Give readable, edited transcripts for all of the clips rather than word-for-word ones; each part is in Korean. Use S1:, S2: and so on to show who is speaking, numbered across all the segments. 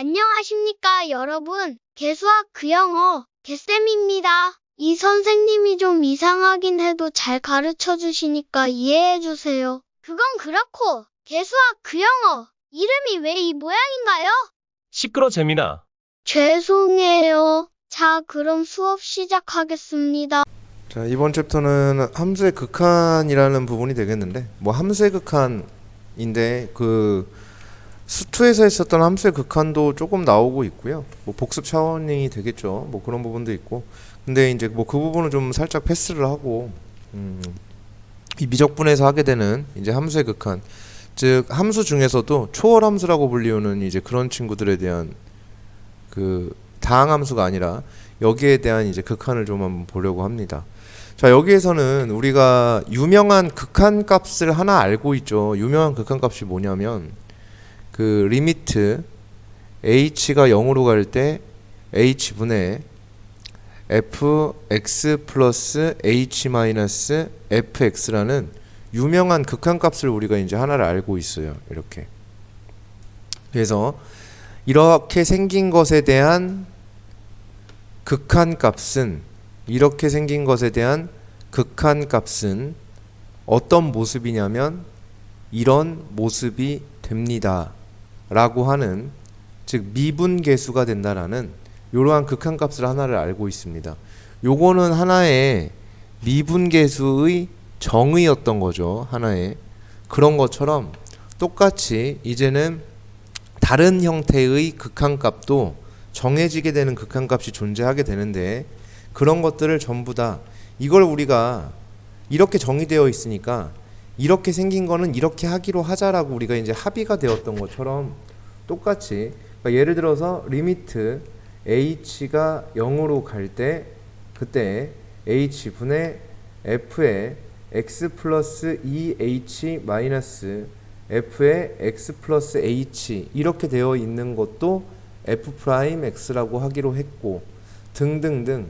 S1: 안녕하십니까, 여러분. 개수학 그영어 개쌤입니다. 이 선생님이 좀 이상하긴 해도 잘 가르쳐 주시니까 이해해 주세요. 그건 그렇고, 개수학 그영어 이름이 왜 이 모양인가요?
S2: 시끄러 재민아.
S1: 죄송해요. 자, 그럼 수업 시작하겠습니다.
S3: 자, 이번 챕터는 함수의 극한이라는 부분이 되겠는데, 뭐 함수의 극한인데 수투에서 했었던 함수의 극한도 조금 나오고 있고요. 뭐 복습 차원이 되겠죠. 뭐 그런 부분도 있고. 근데 이제 뭐 그 부분은 좀 살짝 패스를 하고, 이 미적분에서 하게 되는 이제 함수의 극한, 즉 함수 중에서도 초월 함수라고 불리우는 이제 그런 친구들에 대한 그 다항 함수가 아니라 여기에 대한 이제 극한을 좀 한번 보려고 합니다. 자, 여기에서는 우리가 유명한 극한 값을 하나 알고 있죠. 유명한 극한 값이 뭐냐면 그 리미트 h가 0으로 갈 때 h분의 fx 플러스 h 마이너스 fx라는 유명한 극한 값을 우리가 이제 하나를 알고 있어요. 이렇게. 그래서 이렇게 생긴 것에 대한 극한 값은 어떤 모습이냐면 이런 모습이 됩니다 라고 하는, 즉 미분계수가 된다라는 이러한 극한 값을 하나를 알고 있습니다. 요거는 하나의 미분계수의 정의였던 거죠. 하나의 그런 것처럼 똑같이 이제는 다른 형태의 극한 값도 정해지게 되는 극한 값이 존재하게 되는데, 그런 것들을 전부 다 이걸 우리가 이렇게 정의되어 있으니까 이렇게 생긴 거는 이렇게 하기로 하자라고 우리가 이제 합의가 되었던 것처럼 똑같이, 그러니까 예를 들어서 리미트 h가 0으로 갈 때 그때 h분의 f의 x 플러스 2h 마이너스 f의 x 플러스 h 이렇게 되어 있는 것도 f 프라임 x라고 하기로 했고, 등등등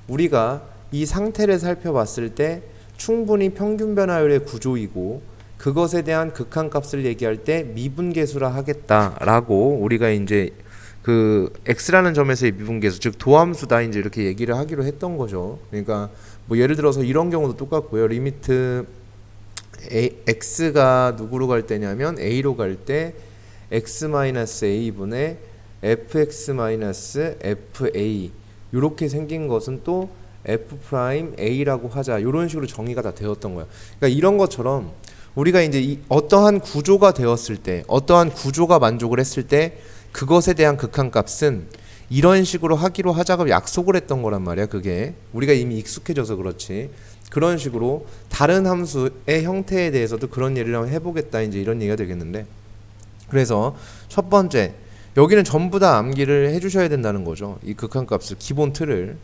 S3: 우리가 이 상태를 살펴봤을 때 충분히 평균 변화율의 구조이고 그것에 대한 극한 값을 얘기할 때 미분계수라 하겠다라고 우리가 이제 그 x라는 점에서의 미분계수, 즉 도함수다 이제 이렇게 얘기를 하기로 했던 거죠. 그러니까 뭐 예를 들어서 이런 경우도 똑같고요. 리미트 x가 누구로 갈 때냐면 a로 갈 때 x-a분의 fx-fa 이렇게 생긴 것은 또 f'a라고 하자, 이런 식으로 정의가 다 되었던 거예요. 그러니까 이런 것처럼 우리가 이제 어떠한 구조가 되었을 때, 어떠한 구조가 만족을 했을 때 그것에 대한 극한 값은 이런 식으로 하기로 하자고 약속을 했던 거란 말이야. 그게 우리가 이미 익숙해져서 그렇지. 그런 식으로 다른 함수의 형태에 대해서도 그런 예를 한번 해보겠다, 이제 이런 얘기가 되겠는데, 그래서 첫 번째, 여기는 전부 다 암기를 해주셔야 된다는 거죠. 이 극한 값을, 기본 틀을,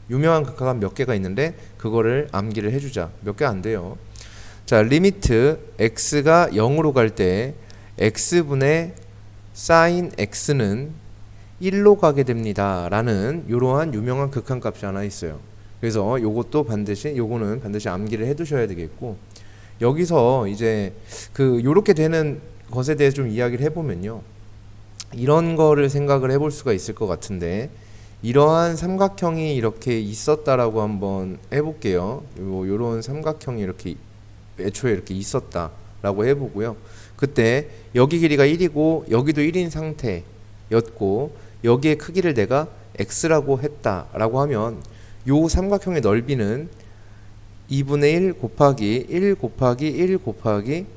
S3: 유명한 극한값 몇 개가 있는데 그거를 암기를 해주자. 몇 개 안 돼요. 자, 리미트 x가 0으로 갈 때 x분의 sin x는 1로 가게 됩니다 라는 이러한 유명한 극한 값이 하나 있어요. 그래서 요거는 반드시 암기를 해두셔야 되겠고, 여기서 이제 요렇게 되는 것에 대해 좀 이야기를 해보면요, 이런 거를 생각을 해볼 수가 있을 것 같은데, 이러한 삼각형이 이렇게 있었다라고 한번 해볼게요. 요런 삼각형이 이렇게 애초에 이렇게 있었다라고 해보고요. 그때 여기 길이가 1이고 여기도 1인 상태였고 여기의 크기를 내가 x라고 했다라고 하면 요 삼각형의 넓이는 2분의 1 곱하기 1 곱하기 1 곱하기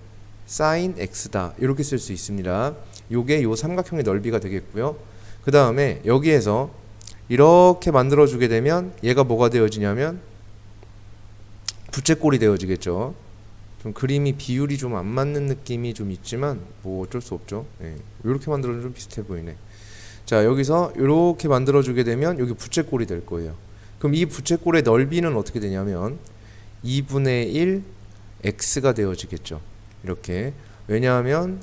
S3: sin x다, 이렇게 쓸 수 있습니다. 요게 요 삼각형의 넓이가 되겠고요. 그 다음에 여기에서 이렇게 만들어주게 되면 얘가 뭐가 되어지냐면 부채꼴이 되어지겠죠. 좀 그림이 비율이 좀 안 맞는 느낌이 좀 있지만 뭐 어쩔 수 없죠. 예. 이렇게 만들어주면 좀 비슷해 보이네. 자, 여기서 이렇게 만들어주게 되면 여기 부채꼴이 될 거예요. 그럼 이 부채꼴의 넓이는 어떻게 되냐면 2분의 1 x가 되어지겠죠. 이렇게. 왜냐하면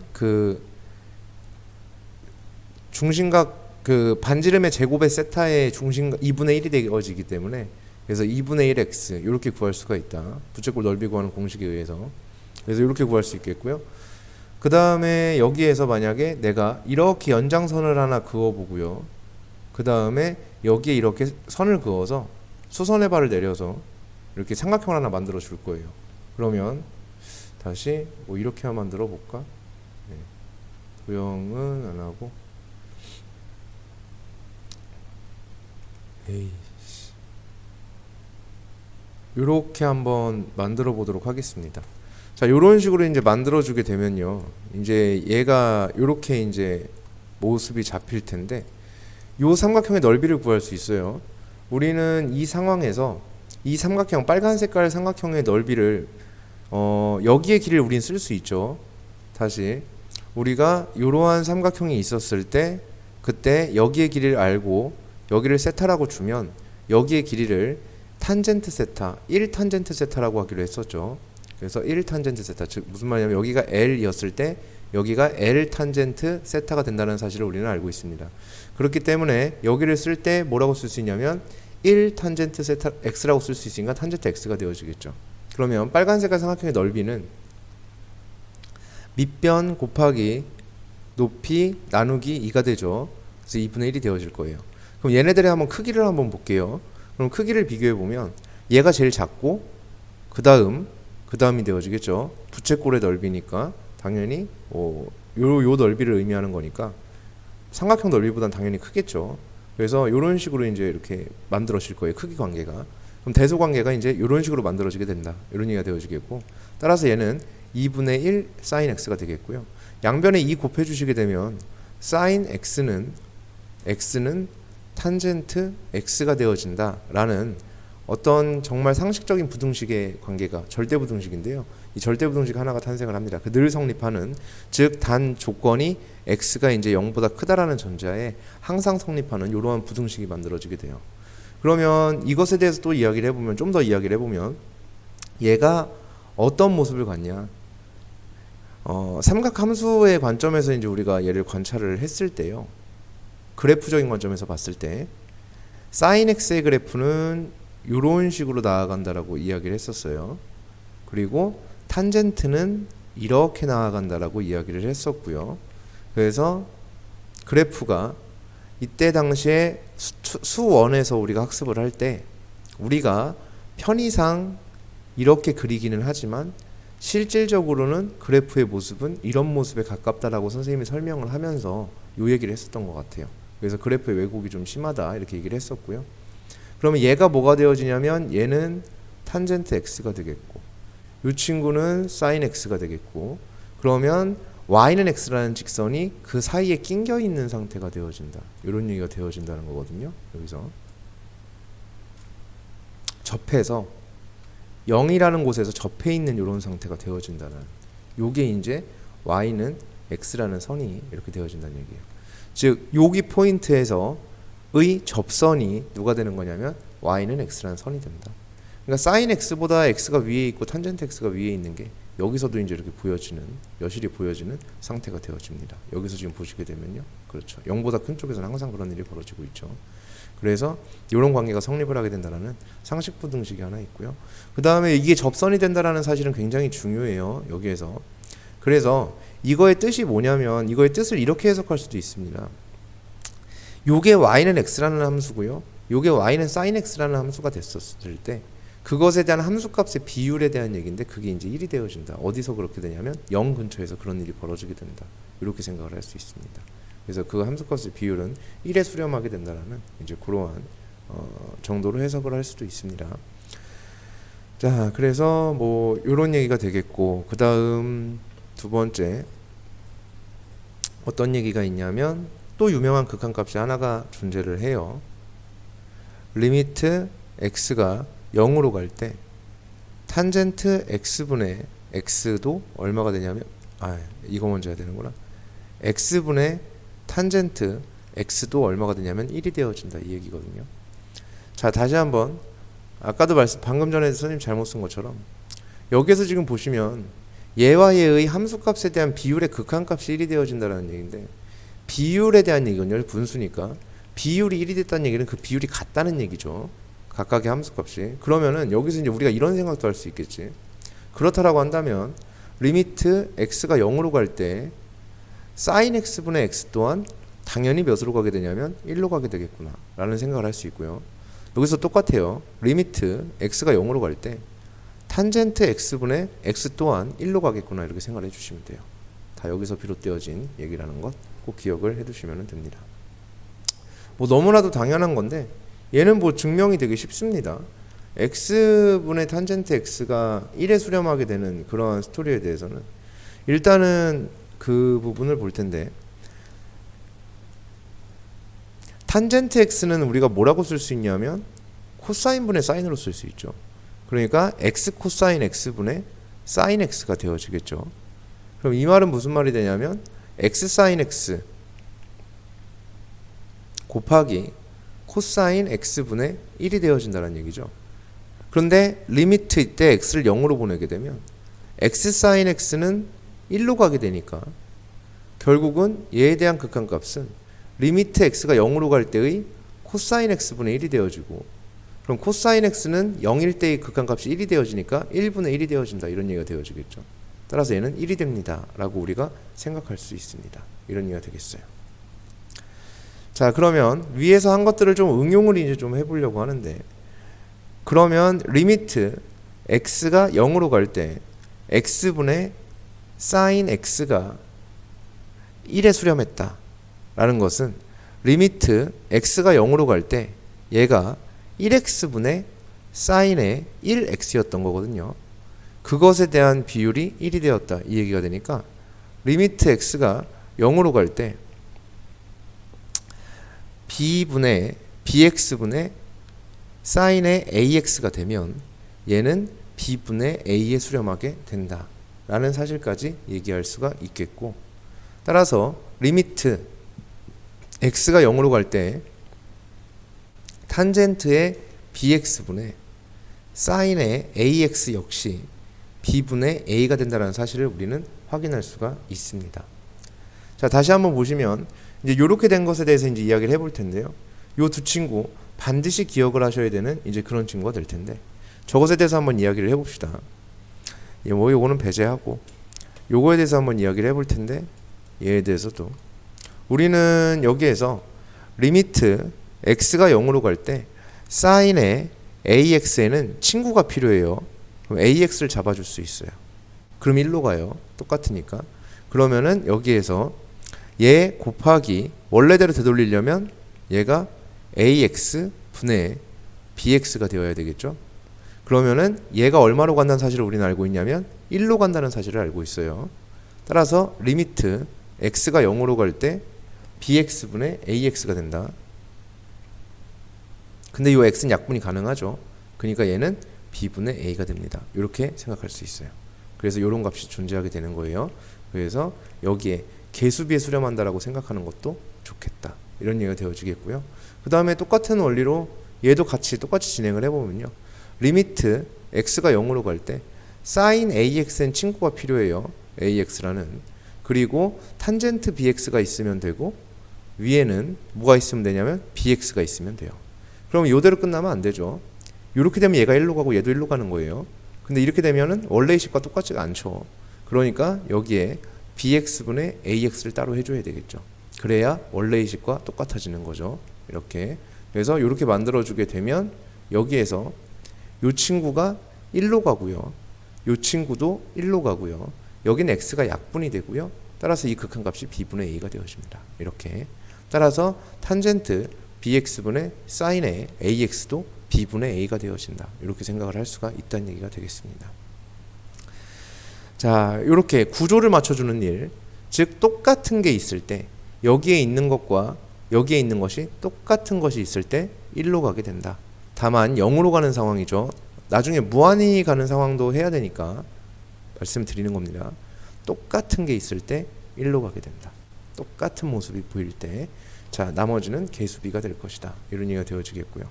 S3: 중심각 반지름의 제곱의 세타의 중심각 2분의 1이 되어지기 때문에, 그래서 2분의 1 x 이렇게 구할 수가 있다. 부채꼴 넓이 구하는 공식에 의해서. 그래서 이렇게 구할 수 있겠고요. 그 다음에 여기에서 만약에 내가 이렇게 연장선을 하나 그어보고요. 그 다음에 여기에 이렇게 선을 그어서 수선의 발을 내려서 이렇게 삼각형을 하나 만들어 줄 거예요. 그러면 다시 뭐 이렇게 한번 만들어 볼까? 네. 도형은 안 하고 이렇게 한번 만들어 보도록 하겠습니다. 자, 요런 식으로 이제 만들어 주게 되면요. 이제 얘가 요렇게 이제 모습이 잡힐 텐데 요 삼각형의 넓이를 구할 수 있어요. 우리는 이 상황에서 이 삼각형 빨간 색깔 삼각형의 넓이를 여기의 길이를 우린 쓸 수 있죠. 다시 우리가 이러한 삼각형이 있었을 때 그때 여기의 길이를 알고 여기를 세타라고 주면 여기의 길이를 탄젠트 세타 1 탄젠트 세타라고 하기로 했었죠. 그래서 1 탄젠트 세타, 즉 무슨 말이냐면 여기가 L이었을 때 여기가 L 탄젠트 세타가 된다는 사실을 우리는 알고 있습니다. 그렇기 때문에 여기를 쓸 때 뭐라고 쓸 수 있냐면 1 탄젠트 세타 X라고 쓸 수 있으니까 탄젠트 X가 되어지겠죠. 그러면 빨간색깔 삼각형의 넓이는 밑변 곱하기 높이 나누기 2가 되죠. 그래서 2분의 1이 되어질 거예요. 그럼 얘네들의 한번 크기를 한번 볼게요. 그럼 크기를 비교해 보면 얘가 제일 작고 그 다음이 되어지겠죠. 부채꼴의 넓이니까 당연히 요 넓이를 의미하는 거니까 삼각형 넓이보단 당연히 크겠죠. 그래서 이런 식으로 이제 이렇게 만들어질 거예요. 크기 관계가. 그럼 대소 관계가 이제 이런 식으로 만들어지게 된다. 이런 얘기가 되어지겠고, 따라서 얘는 2분의 1 sin x가 되겠고요. 양변에 2 곱해 주시게 되면 sin x는 탄젠트 x가 되어진다라는 어떤 정말 상식적인 부등식의 관계가 절대부등식인데요. 이 절대부등식 하나가 탄생을 합니다. 그 늘 성립하는, 즉 단 조건이 x가 이제 0보다 크다라는 전제하에 항상 성립하는 이러한 부등식이 만들어지게 돼요. 그러면 이것에 대해서 또 이야기를 해보면, 좀 더 이야기를 해보면 얘가 어떤 모습을 갖냐, 삼각함수의 관점에서 이제 우리가 얘를 관찰을 했을 때요, 그래프적인 관점에서 봤을 때 sin x의 그래프는 이런 식으로 나아간다라고 이야기를 했었어요. 그리고 탄젠트는 이렇게 나아간다라고 이야기를 했었고요. 그래서 그래프가 이때 당시에 수원에서 우리가 학습을 할 때 우리가 편의상 이렇게 그리기는 하지만 실질적으로는 그래프의 모습은 이런 모습에 가깝다라고 선생님이 설명을 하면서 요 얘기를 했었던 것 같아요. 그래서 그래프의 왜곡이 좀 심하다 이렇게 얘기를 했었고요. 그러면 얘가 뭐가 되어지냐면 얘는 탄젠트 x가 되겠고 이 친구는 sin x가 되겠고, 그러면 y는 x라는 직선이 그 사이에 낑겨 있는 상태가 되어진다. 이런 얘기가 되어진다는 거거든요. 여기서 접해서 0이라는 곳에서 접해 있는 이런 상태가 되어진다는, 요게 이제 y는 x라는 선이 이렇게 되어진다는 얘기예요. 즉 여기 포인트에서의 접선이 누가 되는 거냐면 y는 x라는 선이 된다. 그러니까 sin x보다 x가 위에 있고 탄젠트 x가 위에 있는 게 여기서도 이제 이렇게 보여지는, 여실히 보여지는 상태가 되어집니다. 여기서 지금 보시게 되면요, 그렇죠. 0보다 큰 쪽에서는 항상 그런 일이 벌어지고 있죠. 그래서 이런 관계가 성립을 하게 된다는 상식 부등식이 하나 있고요. 그 다음에 이게 접선이 된다는 사실은 굉장히 중요해요. 여기에서. 그래서 이거의 뜻이 뭐냐면, 이거의 뜻을 이렇게 해석할 수도 있습니다. 요게 y는 x라는 함수고요, 요게 y는 sin x라는 함수가 됐었을 때 그것에 대한 함수값의 비율에 대한 얘기인데, 그게 이제 1이 되어진다. 어디서 그렇게 되냐면 0 근처에서 그런 일이 벌어지게 된다. 이렇게 생각을 할 수 있습니다. 그래서 그 함수값의 비율은 1에 수렴하게 된다라는 이제 그러한 정도로 해석을 할 수도 있습니다. 자, 그래서 뭐 이런 얘기가 되겠고, 그 다음 두 번째 어떤 얘기가 있냐면, 또 유명한 극한값이 하나가 존재를 해요. 리미트 x가 0으로 갈 때 탄젠트 x분의 x도 얼마가 되냐면, 이거 먼저 해야 되는구나. x분의 탄젠트 x도 얼마가 되냐면 1이 되어진다, 이 얘기거든요. 자, 다시 한번 아까도 방금 전에 선생님 잘못 쓴 것처럼 여기에서 지금 보시면 얘와 얘의 함수값에 대한 비율의 극한값이 1이 되어진다는 얘기인데, 비율에 대한 얘기는요, 분수니까 비율이 1이 됐다는 얘기는 그 비율이 같다는 얘기죠. 각각의 함수값이. 그러면은 여기서 이제 우리가 이런 생각도 할 수 있겠지. 그렇다라고 한다면 리미트 x가 0으로 갈 때 sin x분의 x 또한 당연히 몇으로 가게 되냐면 1로 가게 되겠구나 라는 생각을 할 수 있고요. 여기서 똑같아요. 리미트 x가 0으로 갈 때 탄젠트 x분의 x 또한 1로 가겠구나 이렇게 생각을 해주시면 돼요. 다 여기서 비롯되어진 얘기라는 것 꼭 기억을 해두시면 됩니다. 뭐 너무나도 당연한 건데 얘는 뭐 증명이 되게 쉽습니다. x분의 탄젠트 x가 1에 수렴하게 되는 그러한 스토리에 대해서는 일단은 그 부분을 볼 텐데, 탄젠트 x는 우리가 뭐라고 쓸 수 있냐면 코사인분의 사인으로 쓸 수 있죠. 그러니까 x 코사인 x분의 사인 x가 되어지겠죠. 그럼 이 말은 무슨 말이 되냐면 x 사인 x 곱하기 코사인 x분의 1이 되어진다는 얘기죠. 그런데 리미트 때 x를 0으로 보내게 되면 x 사인 x는 1로 가게 되니까 결국은 얘에 대한 극한값은 리미트 x가 0으로 갈 때의 코사인 x분의 1이 되어지고, 그럼 코사인 x는 0일 때의 극한값이 1이 되어지니까 1분의 1이 되어진다 이런 얘기가 되어지겠죠. 따라서 얘는 1이 됩니다 라고 우리가 생각할 수 있습니다. 이런 얘기가 되겠어요. 자, 그러면 위에서 한 것들을 좀 응용을 이제 좀 해보려고 하는데, 그러면 리미트 x가 0으로 갈 때 x분의 sin x가 1에 수렴했다 라는 것은 리미트 x가 0으로 갈 때 얘가 1x분의 sin의 1x였던 거거든요. 그것에 대한 비율이 1이 되었다 이 얘기가 되니까 리미트 x가 0으로 갈 때 bx분의 sin의 ax가 되면 얘는 b분의 a에 수렴하게 된다 라는 사실까지 얘기할 수가 있겠고, 따라서 리미트 x가 0으로 갈 때 탄젠트의 bx분의 sin의 ax 역시 b분의 a가 된다는 사실을 우리는 확인할 수가 있습니다. 자, 다시 한번 보시면 이제 이렇게 된 것에 대해서 이제 이야기를 해볼 텐데요. 요 두 친구 반드시 기억을 하셔야 되는 이제 그런 친구가 될 텐데, 저것에 대해서 한번 이야기를 해봅시다. 뭐 요거는 배제하고 요거에 대해서 한번 이야기를 해볼 텐데, 얘에 대해서도 우리는 여기에서 리미트 x가 0으로 갈 때 sin의 ax에는 친구가 필요해요. 그럼 ax를 잡아줄 수 있어요. 그럼 1로 가요. 똑같으니까. 그러면은 여기에서 얘 곱하기 원래대로 되돌리려면 얘가 ax 분의 bx가 되어야 되겠죠. 그러면은 얘가 얼마로 간다는 사실을 우리는 알고 있냐면 1로 간다는 사실을 알고 있어요. 따라서 리미트 x가 0으로 갈 때 bx분의 ax가 된다. 근데 이 x는 약분이 가능하죠. 그러니까 얘는 b분의 a가 됩니다. 이렇게 생각할 수 있어요. 그래서 이런 값이 존재하게 되는 거예요. 그래서 여기에 개수비에 수렴한다라고 생각하는 것도 좋겠다. 이런 얘기가 되어지겠고요. 그 다음에 똑같은 원리로 얘도 같이 똑같이 진행을 해보면요. 리미트 x가 0으로 갈 때 sin axn 친구가 필요해요. ax라는. 그리고 탄젠트 bx가 있으면 되고 위에는 뭐가 있으면 되냐면 bx가 있으면 돼요. 그럼 이대로 끝나면 안 되죠. 이렇게 되면 얘가 1로 가고 얘도 1로 가는 거예요. 근데 이렇게 되면은 원래의 식과 똑같지가 않죠. 그러니까 여기에 bx분의 ax를 따로 해줘야 되겠죠. 그래야 원래의 식과 똑같아지는 거죠. 이렇게. 그래서 이렇게 만들어주게 되면 여기에서 이 친구가 1로 가고요. 이 친구도 1로 가고요. 여기는 x가 약분이 되고요. 따라서 이 극한값이 b분의 a가 되어집니다. 이렇게. 따라서 탄젠트 bx분의 sin의 ax도 b분의 a가 되어진다. 이렇게 생각을 할 수가 있다는 얘기가 되겠습니다. 자, 이렇게 구조를 맞춰주는 일, 즉 똑같은 게 있을 때 여기에 있는 것과 여기에 있는 것이 똑같은 것이 있을 때 1로 가게 된다. 다만 0으로 가는 상황이죠. 나중에 무한히 가는 상황도 해야 되니까 말씀드리는 겁니다. 똑같은 게 있을 때 1로 가게 된다. 똑같은 모습이 보일 때, 자, 나머지는 개수비가 될 것이다. 이런 얘기가 되어지겠고요.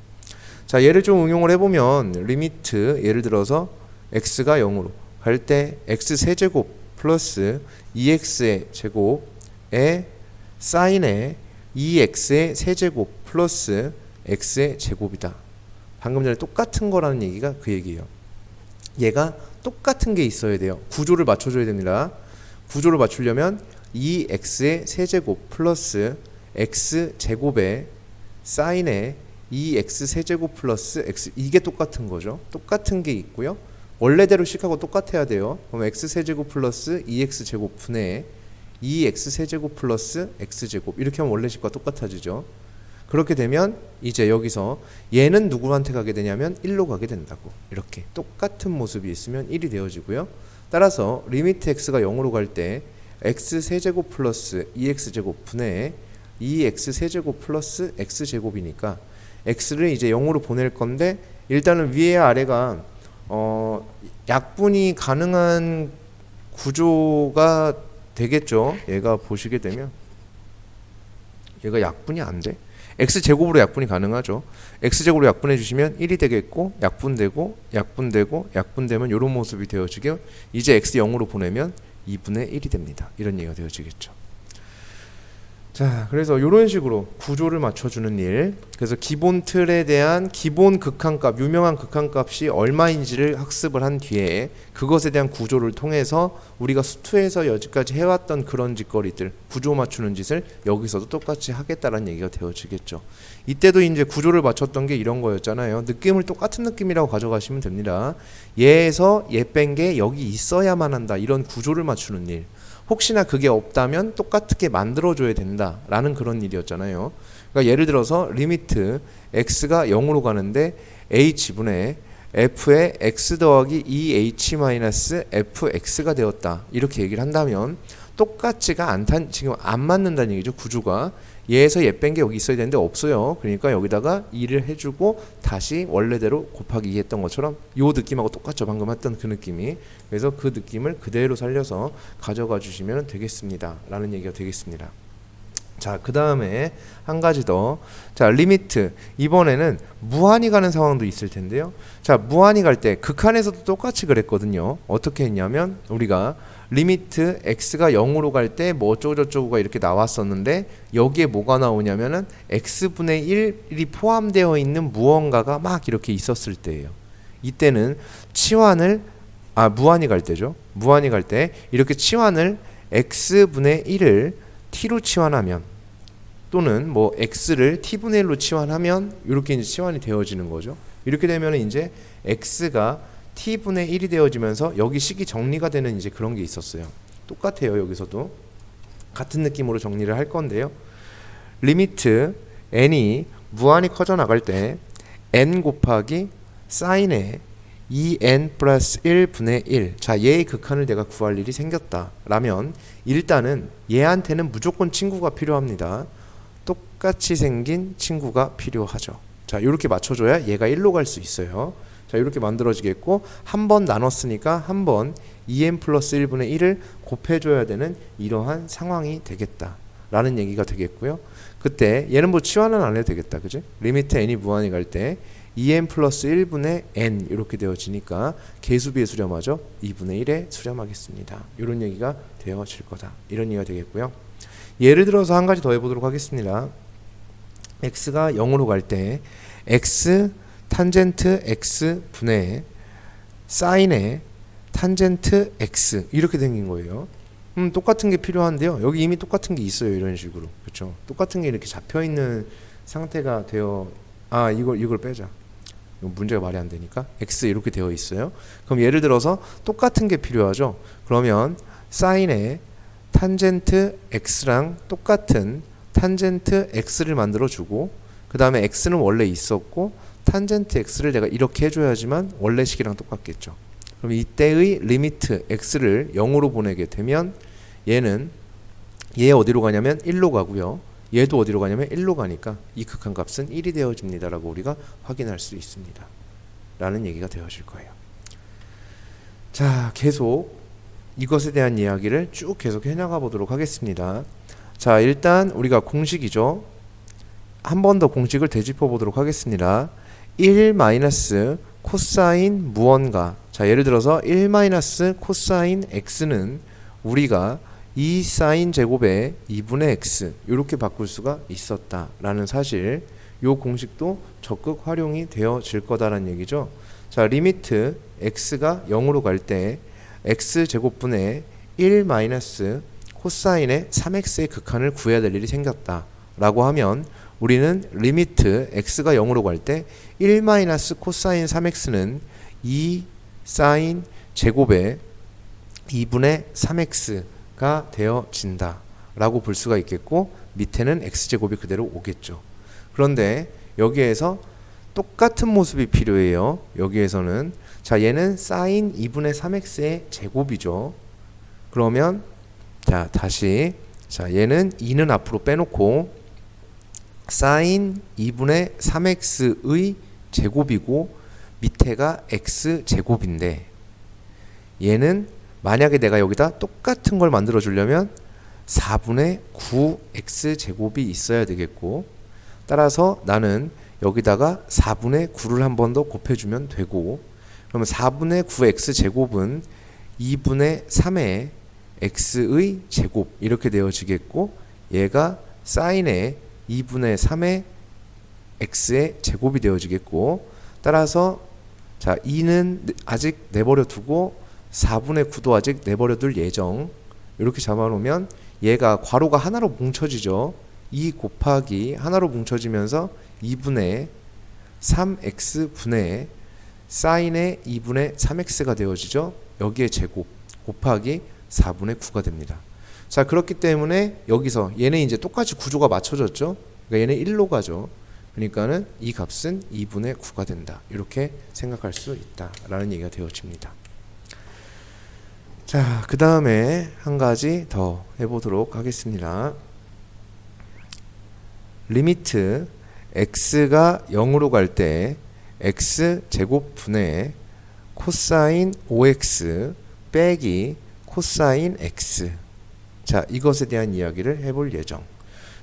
S3: 자, 얘를 좀 응용을 해보면 리미트 예를 들어서 x가 0으로 갈 때 x 세제곱 플러스 2x의 제곱에 sin의 2x의 세제곱 플러스 x의 제곱이다. 방금 전에 똑같은 거라는 얘기가 그 얘기예요. 얘가 똑같은 게 있어야 돼요. 구조를 맞춰줘야 됩니다. 구조를 맞추려면 2x의 세제곱 플러스 x제곱의 사인의 2x 세제곱 플러스 x, 이게 똑같은 거죠. 똑같은 게 있고요. 원래대로 식하고 똑같아야 돼요. 그럼 x 세제곱 플러스 2x 제곱 분의 2x 세제곱 플러스 x제곱, 이렇게 하면 원래 식과 똑같아지죠. 그렇게 되면 이제 여기서 얘는 누구한테 가게 되냐면 1로 가게 된다고. 이렇게 똑같은 모습이 있으면 1이 되어지고요. 따라서 리미트 x가 0으로 갈 때 x 세제곱 플러스 2x제곱 분의 2x 세제곱 플러스 x제곱이니까 x를 이제 0으로 보낼 건데, 일단은 위에와 아래가 약분이 가능한 구조가 되겠죠. 얘가 보시게 되면 얘가 약분이 안 돼. x제곱으로 약분이 가능하죠. x제곱으로 약분해 주시면 1이 되겠고, 약분되고 약분되고 약분되면 이런 모습이 되어지게, 이제 x 0으로 보내면 2분의 1이 됩니다. 이런 얘기가 되어지겠죠. 자, 그래서 이런 식으로 구조를 맞춰주는 일. 그래서 기본 틀에 대한 기본 극한값, 유명한 극한값이 얼마인지를 학습을 한 뒤에 그것에 대한 구조를 통해서 우리가 수투에서 여지까지 해왔던 그런 짓거리들, 구조 맞추는 짓을 여기서도 똑같이 하겠다라는 얘기가 되어지겠죠. 이때도 이제 구조를 맞췄던 게 이런 거였잖아요. 느낌을 똑같은 느낌이라고 가져가시면 됩니다. 얘에서 얘 뺀 게 여기 있어야만 한다, 이런 구조를 맞추는 일. 혹시나 그게 없다면 똑같게 만들어줘야 된다라는 그런 일이었잖아요. 그러니까 예를 들어서 리미트 x가 0으로 가는데 h분의 f의 x 더하기 2h-fx가 되었다, 이렇게 얘기를 한다면 똑같지가 않단, 지금 안 맞는다는 얘기죠. 구조가 얘에서 얘 뺀 게 여기 있어야 되는데 없어요. 그러니까 여기다가 2를 해주고 다시 원래대로 곱하기 2 했던 것처럼 요 느낌하고 똑같죠. 방금 했던 그 느낌이. 그래서 그 느낌을 그대로 살려서 가져가 주시면 되겠습니다 라는 얘기가 되겠습니다. 자, 그 다음에 한 가지 더. 자, 리미트. 이번에는 무한히 가는 상황도 있을 텐데요. 자, 무한히 갈 때 극한에서도 똑같이 그랬거든요. 어떻게 했냐면 우리가 리미트 x가 0으로 갈 때 뭐 어쩌고저쩌고가 이렇게 나왔었는데, 여기에 뭐가 나오냐면은 x분의 1이 포함되어 있는 무언가가 막 이렇게 있었을 때예요. 이때는 치환을, 무한히 갈 때죠. 무한히 갈 때 이렇게 치환을 x분의 1을 t로 치환하면, 또는 뭐 x를 t분의 1로 치환하면 이렇게 이제 치환이 되어지는 거죠. 이렇게 되면 이제 x가 t분의 1이 되어지면서 여기 식이 정리가 되는 이제 그런 게 있었어요. 똑같아요. 여기서도 같은 느낌으로 정리를 할 건데요. 리미트 n이 무한히 커져 나갈 때 n 곱하기 사인의 2n 플러스 1분의 1. 자, 얘의 극한을 내가 구할 일이 생겼다 라면 일단은 얘한테는 무조건 친구가 필요합니다. 똑같이 생긴 친구가 필요하죠. 자, 이렇게 맞춰줘야 얘가 1로 갈 수 있어요. 자, 이렇게 만들어지겠고, 한 번 나눴으니까 한 번 2n 플러스 1분의 1을 곱해줘야 되는 이러한 상황이 되겠다 라는 얘기가 되겠고요. 그때 얘는 뭐 치환은 안 해도 되겠다, 그지? 리미트 n이 무한히 갈 때 2n 플러스 1분의 n 이렇게 되어지니까 계수비에 수렴하죠. 2분의 1에 수렴하겠습니다. 이런 얘기가 되어질 거다, 이런 얘기가 되겠고요. 예를 들어서 한 가지 더 해보도록 하겠습니다. x가 0으로 갈 때 x 탄젠트 x 분의 사인의 탄젠트 x 이렇게 생긴 거예요. 똑같은 게 필요한데요. 여기 이미 똑같은 게 있어요. 이런 식으로. 그렇죠? 똑같은 게 이렇게 잡혀 있는 상태가 되어, 이걸 빼자. 이거 문제가 말이 안 되니까. x 이렇게 되어 있어요. 그럼 예를 들어서 똑같은 게 필요하죠. 그러면 사인의 탄젠트 x랑 똑같은 탄젠트 x를 만들어 주고, 그 다음에 x는 원래 있었고 탄젠트 x를 내가 이렇게 해줘야지만 원래 식이랑 똑같겠죠. 그럼 이때의 리미트 x를 0으로 보내게 되면 얘는 얘 어디로 가냐면 1로 가고요. 얘도 어디로 가냐면 1로 가니까 이 극한값은 1이 되어집니다 라고 우리가 확인할 수 있습니다 라는 얘기가 되어질 거예요. 자, 계속 이것에 대한 이야기를 쭉 계속 해나가 보도록 하겠습니다. 자, 일단 우리가 공식이죠. 한 번 더 공식을 되짚어 보도록 하겠습니다. 1 마이너스 코사인 무언가. 자, 예를 들어서 1 마이너스 코사인 x는 우리가 2 사인 제곱에 2분의 x 이렇게 바꿀 수가 있었다라는 사실. 요 공식도 적극 활용이 되어질 거다라는 얘기죠. 자, 리미트 x가 0으로 갈 때 x제곱분의 1 마이너스 코사인의 3x의 극한을 구해야 될 일이 생겼다 라고 하면 우리는 리미트 x가 0으로 갈 때 1 마이너스 코사인 3x는 2 사인 제곱의 2분의 3x가 되어진다 라고 볼 수가 있겠고, 밑에는 x제곱이 그대로 오겠죠. 그런데 여기에서 똑같은 모습이 필요해요. 여기에서는 자, 얘는 사인 2분의 3x의 제곱이죠. 그러면 자, 다시 자, 얘는 2는 앞으로 빼놓고 사인 2분의 3x의 제곱이고 밑에가 x제곱인데, 얘는 만약에 내가 여기다 똑같은 걸 만들어 주려면 4분의 9x제곱이 있어야 되겠고, 따라서 나는 여기다가 4분의 9를 한 번 더 곱해주면 되고, 그러면 4분의 9x제곱은 2분의 3의 x의 제곱 이렇게 되어지겠고, 얘가 사인의 2분의 3의 x의 제곱이 되어지겠고, 따라서 자, 2는 아직 내버려 두고 4분의 9도 아직 내버려 둘 예정. 이렇게 잡아놓으면 얘가 괄호가 하나로 뭉쳐지죠. 2 곱하기 하나로 뭉쳐지면서 2분의 3x분의 사인의 2분의 3x가 되어지죠. 여기에 제곱 곱하기 4분의 9가 됩니다. 자, 그렇기 때문에 여기서 얘는 이제 똑같이 구조가 맞춰졌죠. 그러니까 얘는 1로 가죠. 그러니까는 이 값은 2분의 9가 된다. 이렇게 생각할 수 있다라는 얘기가 되어집니다. 자, 그 다음에 한 가지 더 해보도록 하겠습니다. 리미트 x가 0으로 갈 때 x제곱분의 코사인 5x 빼기 코사인 x. 자, 이것에 대한 이야기를 해볼 예정.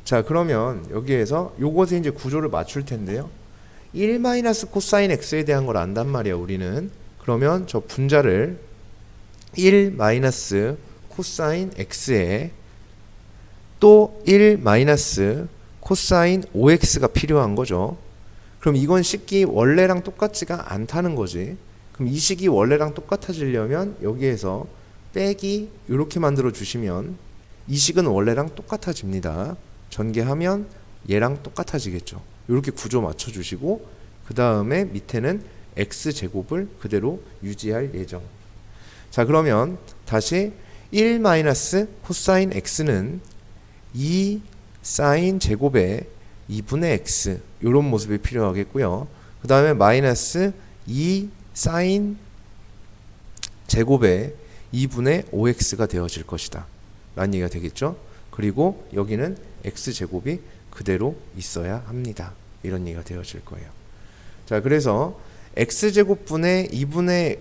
S3: 자, 그러면 여기에서 요것에 이제 구조를 맞출 텐데요. 1 마이너스 코사인 x에 대한 걸 안단 말이야, 우리는. 그러면 저 분자를 1 마이너스 코사인 x에 또 1 마이너스 코사인 5x가 필요한 거죠. 그럼 이건 식이 원래랑 똑같지가 않다는 거지. 그럼 이 식이 원래랑 똑같아지려면 여기에서 빼기 이렇게 만들어 주시면 이 식은 원래랑 똑같아집니다. 전개하면 얘랑 똑같아지겠죠. 이렇게 구조 맞춰 주시고, 그 다음에 밑에는 x제곱을 그대로 유지할 예정. 자, 그러면 다시 1 마이너스 코사인 x는 2 사인 제곱의 2분의 x 이런 모습이 필요하겠고요. 그 다음에 마이너스 2 사인 제곱의 2분의 5x가 되어질 것이다 라는 얘기가 되겠죠. 그리고 여기는 x제곱이 그대로 있어야 합니다. 이런 얘기가 되어질 거예요. 자, 그래서 x제곱분의 2분의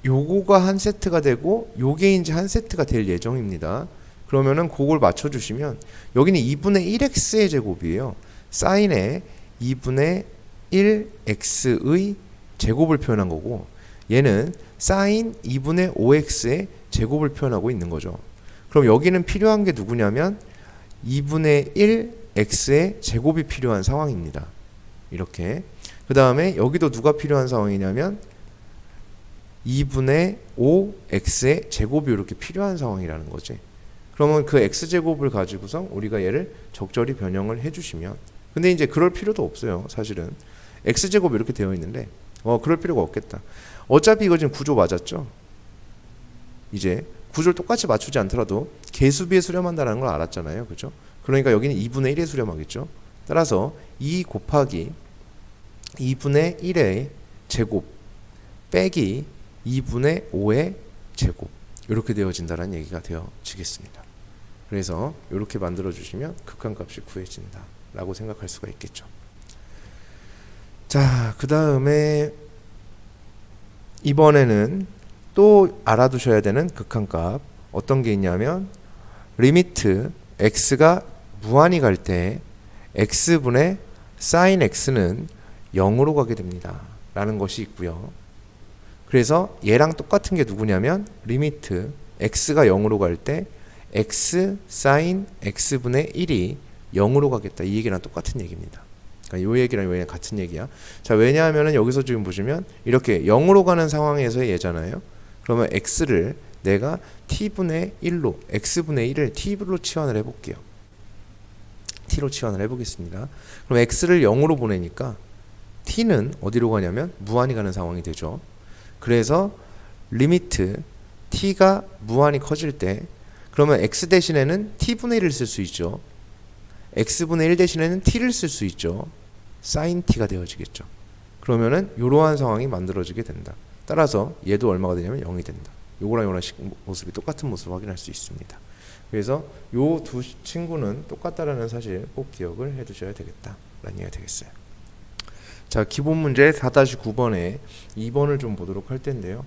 S3: 요거가 한 세트가 되고 요게 이제 한 세트가 될 예정입니다. 그러면은 그걸 맞춰주시면 여기는 2분의 1x의 제곱이에요. 사인의 2분의 1x의 제곱을 표현한 거고, 얘는 사인 2분의 5x의 제곱을 표현하고 있는 거죠. 그럼 여기는 필요한 게 누구냐면 2분의 1x의 제곱이 필요한 상황입니다. 이렇게. 그 다음에 여기도 누가 필요한 상황이냐면 2분의 5x의 제곱이 이렇게 필요한 상황이라는 거지. 그러면 그 x제곱을 가지고서 우리가 얘를 적절히 변형을 해주시면, 근데 이제 그럴 필요도 없어요. 사실은 x제곱이 이렇게 되어 있는데 그럴 필요가 없겠다. 어차피 이거 지금 구조 맞았죠. 이제 구조를 똑같이 맞추지 않더라도 개수비에 수렴한다는 걸 알았잖아요. 그죠? 그러니까 여기는 2분의 1에 수렴하겠죠. 따라서 2 곱하기 2분의 1의 제곱 빼기 2분의 5의 제곱 이렇게 되어진다는 얘기가 되어지겠습니다. 그래서 이렇게 만들어 주시면 극한값이 구해진다 라고 생각할 수가 있겠죠. 자, 그 다음에 이번에는 또 알아두셔야 되는 극한값 어떤 게 있냐면, 리미트 x가 무한히 갈 때 x분의 sin x는 0으로 가게 됩니다 라는 것이 있고요. 그래서 얘랑 똑같은 게 누구냐면 리미트 x가 0으로 갈 때 x sin x분의 1이 0으로 가겠다, 이 얘기랑 똑같은 얘기입니다. 그러니까 요 얘기랑 요 얘기랑 같은 얘기야. 자, 왜냐하면은 여기서 지금 보시면 이렇게 0으로 가는 상황에서의 예잖아요. 그러면 x를 내가 t분의 1로 x분의 1을 t로 치환을 해볼게요. t로 치환을 해보겠습니다. 그럼 x를 0으로 보내니까 t는 어디로 가냐면 무한히 가는 상황이 되죠. 그래서 리미트 t가 무한히 커질 때 그러면 x 대신에는 t분의 1을 쓸 수 있죠. x분의 1 대신에는 t를 쓸 수 있죠. sin t가 되어지겠죠. 그러면은 이러한 상황이 만들어지게 된다. 따라서 얘도 얼마가 되냐면 0이 된다. 요거랑 요거랑 모습이 똑같은 모습을 확인할 수 있습니다. 그래서 요 두 친구는 똑같다라는 사실 꼭 기억을 해 두셔야 되겠다 라는 얘기가 되겠어요. 자, 기본 문제 4-9번에 2번을 좀 보도록 할 텐데요.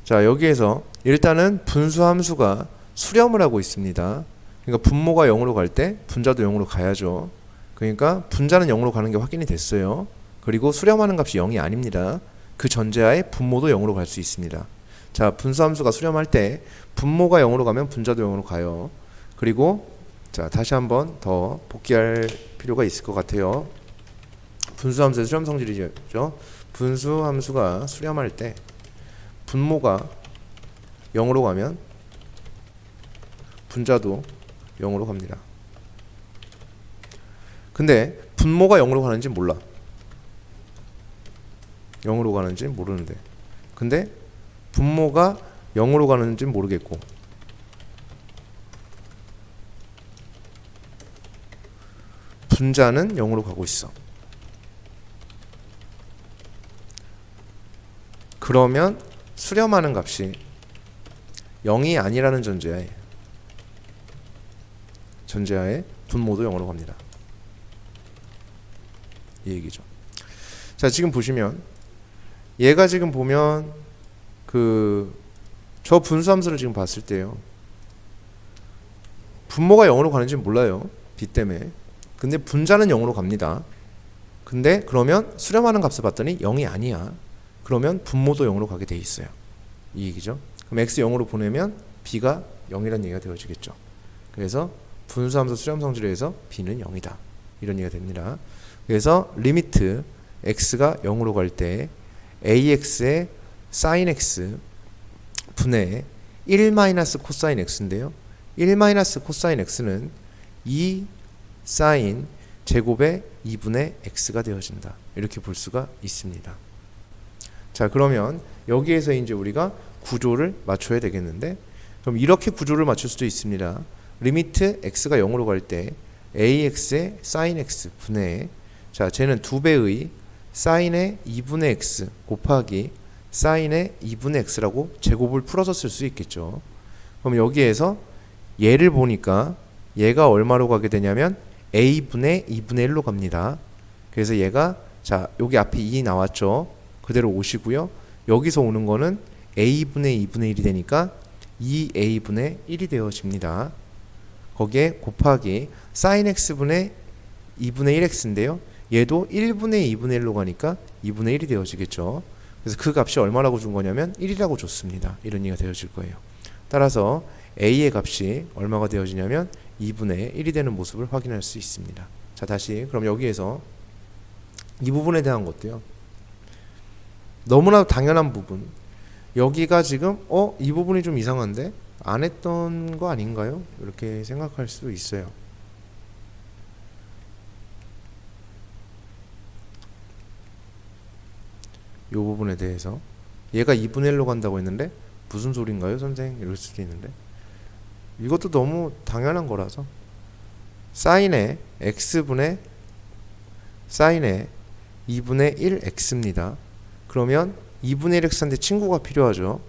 S3: 자, 여기에서 일단은 분수 함수가 수렴을 하고 있습니다. 그러니까 분모가 0으로 갈 때 분자도 0으로 가야죠. 그러니까 분자는 0으로 가는 게 확인이 됐어요. 그리고 수렴하는 값이 0이 아닙니다. 그 전제하에 분모도 0으로 갈 수 있습니다. 자, 분수함수가 수렴할 때 분모가 0으로 가면 분자도 0으로 가요. 그리고 자, 다시 한번 더 복귀할 필요가 있을 것 같아요. 분수함수의 수렴 성질이죠. 분수함수가 수렴할 때 분모가 0으로 가면 분자도 0으로 갑니다. 근데 분모가 0으로 가는지 몰라. 0으로 가는지 모르는데. 근데 분모가 0으로 가는지 모르겠고 분자는 0으로 가고 있어. 그러면 수렴하는 값이 0이 아니라는 전제하에 분모도 0으로 갑니다. 이 얘기죠. 자, 지금 보시면 얘가 지금 보면 저 분수함수를 지금 봤을 때요. 분모가 0으로 가는지 몰라요. b 때문에. 근데 분자는 0으로 갑니다. 근데 그러면 수렴하는 값을 봤더니 0이 아니야. 그러면 분모도 0으로 가게 돼 있어요. 이 얘기죠. 그럼 x 0으로 보내면 b가 0이라는 얘기가 되어지겠죠. 그래서 분수함수 수렴 성질에서 b는 0이다. 이런 얘기가 됩니다. 그래서 리미트 x가 0으로 갈 때 ax의 sin x 분의 1 코사인 x인데요. 1 코사인 x는 2 sin 제곱의 2분의 x가 되어진다. 이렇게 볼 수가 있습니다. 자, 그러면 여기에서 이제 우리가 구조를 맞춰야 되겠는데, 그럼 이렇게 구조를 맞출 수도 있습니다. 리미트 x가 0으로 갈 때 ax의 sin x 분의, 자, 쟤는 2배의 sin의 2분의 x 곱하기 sin의 2분의 x라고 제곱을 풀어서 쓸 수 있겠죠. 그럼 여기에서 얘를 보니까 얘가 얼마로 가게 되냐면 a분의 2분의 1로 갑니다. 그래서 얘가, 자, 여기 앞에 2 나왔죠. 그대로 오시고요. 여기서 오는 거는 a분의 2분의 1이 되니까 2a분의 1이 되어집니다. 거기에 곱하기 sin x분의 2분의 1x인데요. 얘도 1분의 2분의 1로 가니까 2분의 1이 되어지겠죠. 그래서 그 값이 얼마라고 준 거냐면 1이라고 줬습니다. 이런 얘기가 되어질 거예요. 따라서 a의 값이 얼마가 되어지냐면 2분의 1이 되는 모습을 확인할 수 있습니다. 자, 다시 그럼 여기에서 이 부분에 대한 것도요. 너무나도 당연한 부분. 여기가 지금 이 부분이 좀 이상한데 안 했던 거 아닌가요? 이렇게 생각할 수 있어요. 이 부분에 대해서 얘가 2분의 1로 간다고 했는데 무슨 소린가요, 선생? 이럴 수도 있는데 이것도 너무 당연한 거라서 사인의 x분의 사인의 2분의 1x입니다. 그러면 2분의 1x한테 친구가 필요하죠.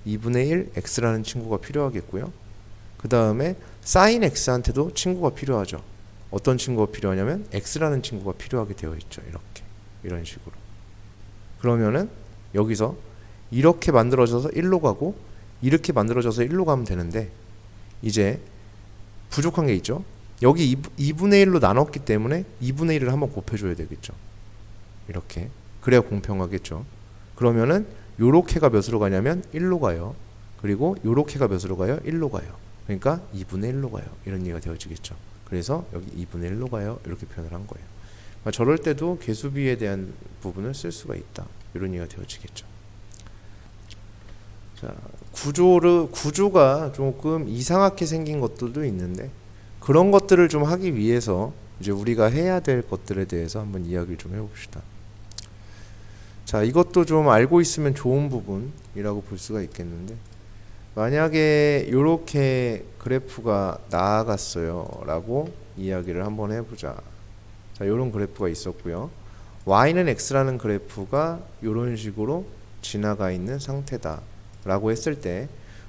S3: 2분의 1x라는 친구가 필요하겠고요. 그 다음에 sin x한테도 친구가 필요하죠. 어떤 친구가 필요하냐면 x라는 친구가 필요하게 되어 있죠. 이렇게 이런 식으로. 그러면은 여기서 이렇게 만들어져서 1로 가고 이렇게 만들어져서 1로 가면 되는데 이제 부족한 게 있죠. 여기 2분의 1로 나눴기 때문에 2분의 1을 한번 곱해줘야 되겠죠. 이렇게. 그래야 공평하겠죠. 그러면은 요렇게가 몇으로 가냐면 1로 가요. 그리고 요렇게가 몇으로 가요? 1로 가요. 그러니까 2분의 1로 가요. 이런 얘기가 되어지겠죠. 그래서 여기 2분의 1로 가요. 이렇게 표현을 한 거예요. 저럴 때도 개수비에 대한 부분을 쓸 수가 있다. 이런 이해가 되어지겠죠. 자, 구조가 조금 이상하게 생긴 것들도 있는데 그런 것들을 좀 하기 위해서 이제 우리가 해야 될 것들에 대해서 한번 이야기를 좀 해봅시다. 자, 이것도 좀 알고 있으면 좋은 부분이라고 볼 수가 있겠는데 만약에 이렇게 그래프가 나아갔어요 라고 이야기를 한번 해보자. 자, 이런 그래프가 있었고요. y는 x라는 그래프가 이런 식으로 지나가 있는 상태다 라고 했을 때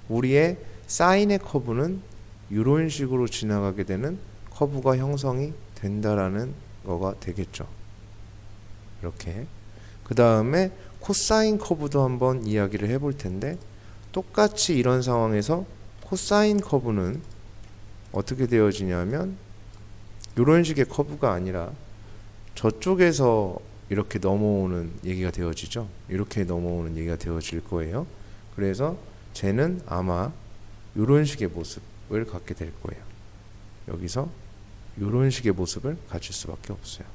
S3: 우리의 사인의 커브는 이런 식으로 지나가게 되는 커브가 형성이 된다라는 거가 되겠죠. 이렇게. 그 다음에 코사인 커브도 한번 이야기를 해볼 텐데 똑같이 이런 상황에서 코사인 커브는 어떻게 되어지냐면 이런 식의 커브가 아니라 저쪽에서 이렇게 넘어오는 얘기가 되어지죠. 이렇게 넘어오는 얘기가 되어질 거예요. 그래서 쟤는 아마 이런 식의 모습을 갖게 될 거예요. 여기서 이런 식의 모습을 가질 수밖에 없어요.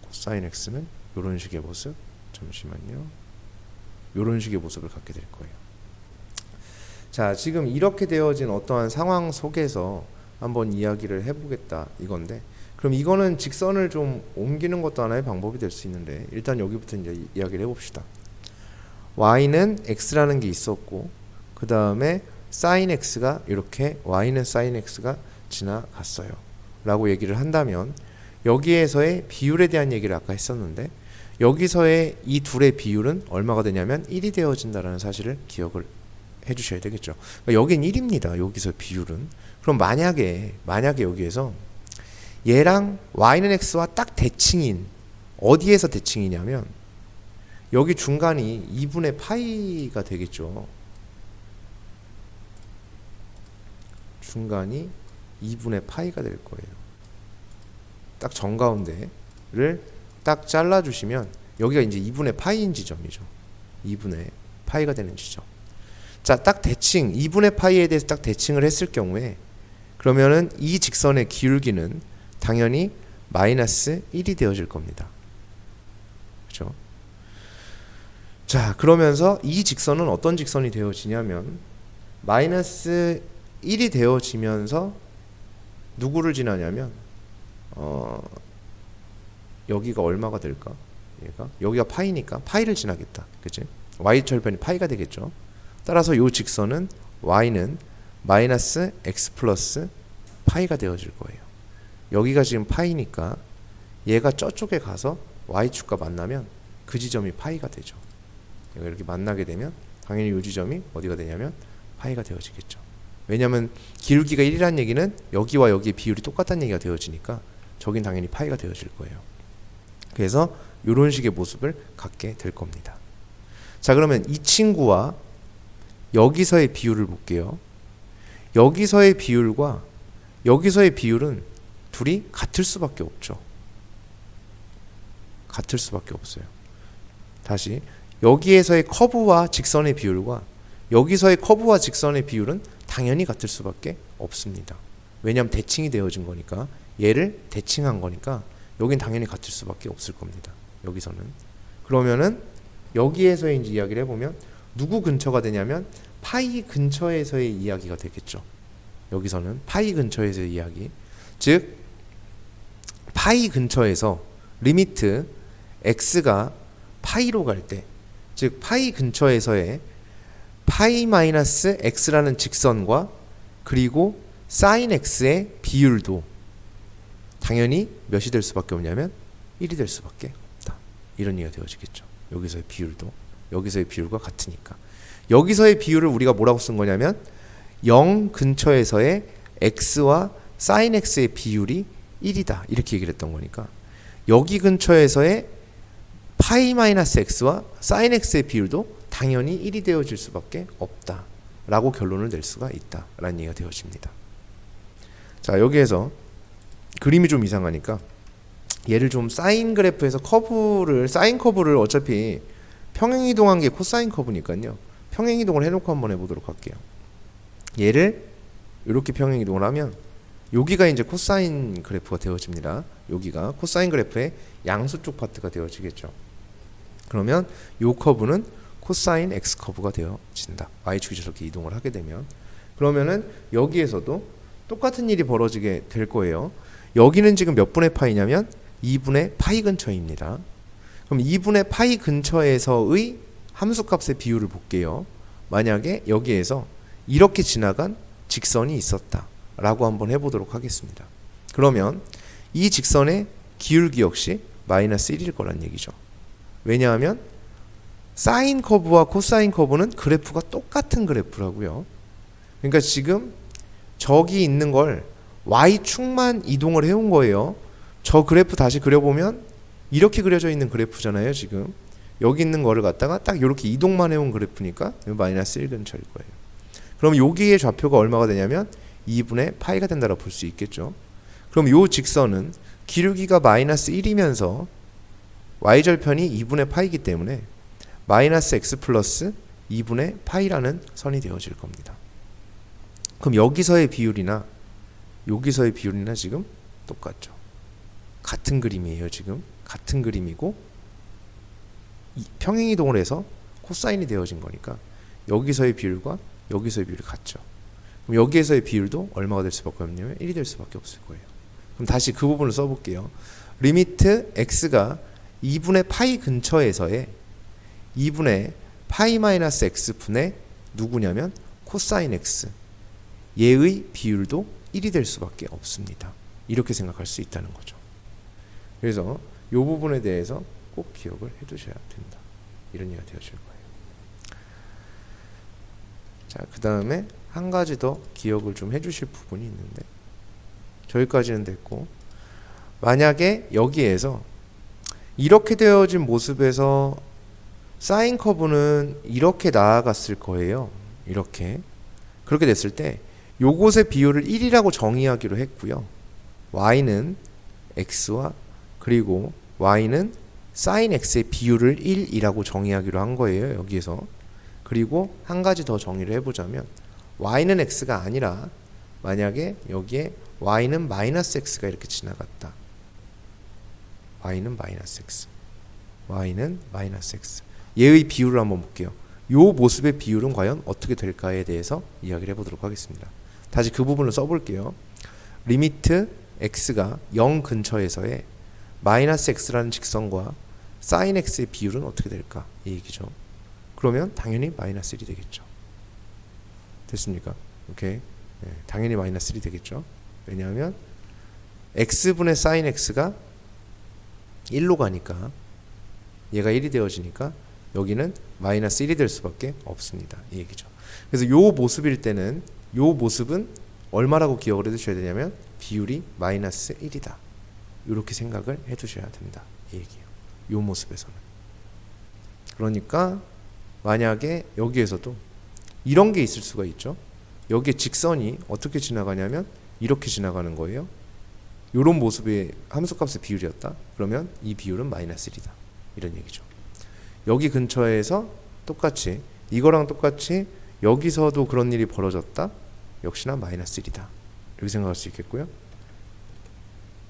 S3: 코사인 x는 이런 식의 모습, 잠시만요. 이런 식의 모습을 갖게 될 거예요. 자, 지금 이렇게 되어진 어떠한 상황 속에서 한번 이야기를 해보겠다 이건데 그럼 이거는 직선을 좀 옮기는 것도 하나의 방법이 될 수 있는데 일단 여기부터 이제 이야기를 해봅시다. y는 x라는 게 있었고 그 다음에 sin x가 이렇게 y는 sin x가 지나갔어요 라고 얘기를 한다면 여기에서의 비율에 대한 얘기를 아까 했었는데 여기서의 이 둘의 비율은 얼마가 되냐면 1이 되어진다라는 사실을 기억을 해주셔야 되겠죠. 그러니까 여긴 1입니다. 여기서 비율은. 그럼 만약에 여기에서 얘랑 y는 x와 딱 대칭인 어디에서 대칭이냐면 여기 중간이 2분의 파이가 되겠죠. 중간이 2분의 파이가 될 거예요. 딱 정가운데를 딱 잘라주시면 여기가 이제 2분의 파이인 지점이죠. 2분의 파이가 되는 지점. 자, 딱 대칭 2분의 파이에 대해서 딱 대칭을 했을 경우에 그러면은 이 직선의 기울기는 당연히 마이너스 1이 되어질 겁니다. 그렇죠? 자, 그러면서 이 직선은 어떤 직선이 되어지냐면 마이너스 1이 되어지면서 누구를 지나냐면 여기가 얼마가 될까? 여기가 파이니까 파이를 지나겠다. 그치? y절편이 파이가 되겠죠. 따라서 이 직선은 y는 마이너스 x 플러스 파이가 되어질 거예요. 여기가 지금 파이니까 얘가 저쪽에 가서 y축과 만나면 그 지점이 파이가 되죠. 얘가 이렇게 만나게 되면 당연히 이 지점이 어디가 되냐면 파이가 되어지겠죠. 왜냐하면 기울기가 1이라는 얘기는 여기와 여기의 비율이 똑같다는 얘기가 되어지니까 저긴 당연히 파이가 되어질 거예요. 그래서 이런 식의 모습을 갖게 될 겁니다. 자, 그러면 이 친구와 여기서의 비율을 볼게요. 여기서의 비율과 여기서의 비율은 둘이 같을 수밖에 없죠. 같을 수밖에 없어요. 다시 여기에서의 커브와 직선의 비율과 여기서의 커브와 직선의 비율은 당연히 같을 수밖에 없습니다. 왜냐하면 대칭이 되어진 거니까 얘를 대칭한 거니까 여긴 당연히 같을 수밖에 없을 겁니다. 여기서는. 그러면은 여기에서의 이제 이야기를 해보면 누구 근처가 되냐면 파이 근처에서의 이야기가 되겠죠. 여기서는 파이 근처에서의 이야기. 즉 파이 근처에서 리미트 x가 파이로 갈 때, 즉 파이 근처에서의 파이 마이너스 x라는 직선과 그리고 sin x의 비율도 당연히 몇이 될 수밖에 없냐면 1이 될 수밖에 없다. 이런 이해가 되어지겠죠. 여기서의 비율도 여기서의 비율과 같으니까. 여기서의 비율을 우리가 뭐라고 쓴 거냐면 0 근처에서의 x와 sin x의 비율이 1이다. 이렇게 얘기를 했던 거니까 여기 근처에서의 파이 마이너스 x와 sin x의 비율도 당연히 1이 되어질 수밖에 없다. 라고 결론을 낼 수가 있다. 라는 얘기가 되어집니다. 자, 여기에서 그림이 좀 이상하니까 얘를 좀 사인 그래프에서 사인 커브를 어차피 평행이동한 게 코사인 커브니까요. 평행이동을 해놓고 한번 해보도록 할게요. 얘를 이렇게 평행이동을 하면 여기가 이제 코사인 그래프가 되어집니다. 여기가 코사인 그래프의 양수 쪽 파트가 되어지겠죠. 그러면 요 커브는 코사인 X 커브가 되어진다. Y축이 저렇게 이동을 하게 되면. 그러면은 여기에서도 똑같은 일이 벌어지게 될 거예요. 여기는 지금 몇 분의 파이냐면 2분의 파이 근처입니다. 그럼 2분의 파이 근처에서의 함수값의 비율을 볼게요. 만약에 여기에서 이렇게 지나간 직선이 있었다 라고 한번 해보도록 하겠습니다. 그러면 이 직선의 기울기 역시 마이너스 1일 거란 얘기죠. 왜냐하면 사인 커브와 코사인 커브는 그래프가 똑같은 그래프라고요. 그러니까 지금 저기 있는 걸 Y축만 이동을 해온 거예요. 저 그래프 다시 그려보면 이렇게 그려져 있는 그래프잖아요. 지금 여기 있는 거를 갖다가 딱 이렇게 이동만 해온 그래프니까 마이너스 1 근처일 거예요. 그럼 여기의 좌표가 얼마가 되냐면 2분의 파이가 된다고 볼 수 있겠죠. 그럼 요 직선은 기울기가 마이너스 1이면서 y절편이 2분의 파이기 때문에 마이너스 x 플러스 2분의 파이라는 선이 되어질 겁니다. 그럼 여기서의 비율이나 여기서의 비율이나 지금 똑같죠. 같은 그림이에요. 지금 같은 그림이고 평행이동을 해서 코사인이 되어진 거니까 여기서의 비율과 여기서의 비율이 같죠. 그럼 여기에서의 비율도 얼마가 될 수밖에 없냐면 1이 될 수밖에 없을 거예요. 그럼 다시 그 부분을 써볼게요. 리미트 x가 2분의 파이 근처에서의 2분의 파이 마이너스 x 분의 누구냐면 코사인 x 얘의 비율도 1이 될 수밖에 없습니다. 이렇게 생각할 수 있다는 거죠. 그래서 이 부분에 대해서 꼭 기억을 해두셔야 된다. 이런 얘기가 되어질 거예요. 자, 그 다음에 한 가지 더 기억을 좀 해주실 부분이 있는데 저기까지는 됐고 만약에 여기에서 이렇게 되어진 모습에서 사인 커브는 이렇게 나아갔을 거예요. 이렇게 그렇게 됐을 때 요것의 비율을 1이라고 정의하기로 했고요. y는 x와 그리고 y는 sin x의 비율을 1이라고 정의하기로 한 거예요. 여기에서. 그리고 한 가지 더 정의를 해보자면 y는 x가 아니라 만약에 여기에 y는 마이너스 x가 이렇게 지나갔다. y는 마이너스 x y는 마이너스 x 얘의 비율을 한번 볼게요. 요 모습의 비율은 과연 어떻게 될까에 대해서 이야기를 해보도록 하겠습니다. 다시 그 부분을 써볼게요. 리미트 x가 0 근처에서의 마이너스 x라는 직선과 sin x의 비율은 어떻게 될까 이 얘기죠. 그러면 당연히 마이너스 1이 되겠죠. 됐습니까? 오케이. 네, 당연히 마이너스 1이 되겠죠. 왜냐하면 x분의 sin x가 1로 가니까 얘가 1이 되어지니까 여기는 마이너스 1이 될 수밖에 없습니다. 이 얘기죠. 그래서 요 모습일 때는 요 모습은 얼마라고 기억을 해두셔야 되냐면 비율이 마이너스 1이다. 이렇게 생각을 해두셔야 된다. 이 얘기예요. 요 모습에서는. 그러니까 만약에 여기에서도 이런 게 있을 수가 있죠. 여기에 직선이 어떻게 지나가냐면 이렇게 지나가는 거예요. 이런 모습의 함수값의 비율이었다. 그러면 이 비율은 마이너스 1이다. 이런 얘기죠. 여기 근처에서 똑같이 이거랑 똑같이 여기서도 그런 일이 벌어졌다. 역시나 마이너스 1이다. 이렇게 생각할 수 있겠고요.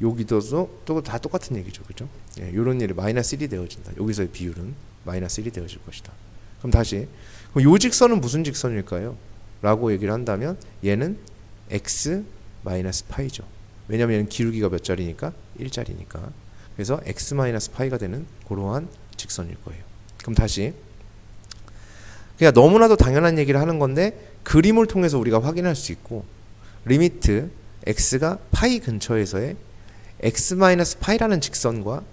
S3: 여기도 또 다 똑같은 얘기죠. 그죠? 예, 이런 일이 마이너스 1이 되어진다. 여기서의 비율은 마이너스 1이 되어질 것이다. 그럼 다시 그럼 요 직선은 무슨 직선일까요? 라고 얘기를 한다면 얘는 x 마이너스 파이죠. 왜냐하면 얘는 기울기가 몇 자리니까 1자리니까. 그래서 x 마이너스 파이가 되는 그러한 직선일 거예요. 그럼 다시 그냥 너무나도 당연한 얘기를 하는 건데 그림을 통해서 우리가 확인할 수 있고 리미트 x가 파이 근처에서의 x 마이너스 파이라는 직선과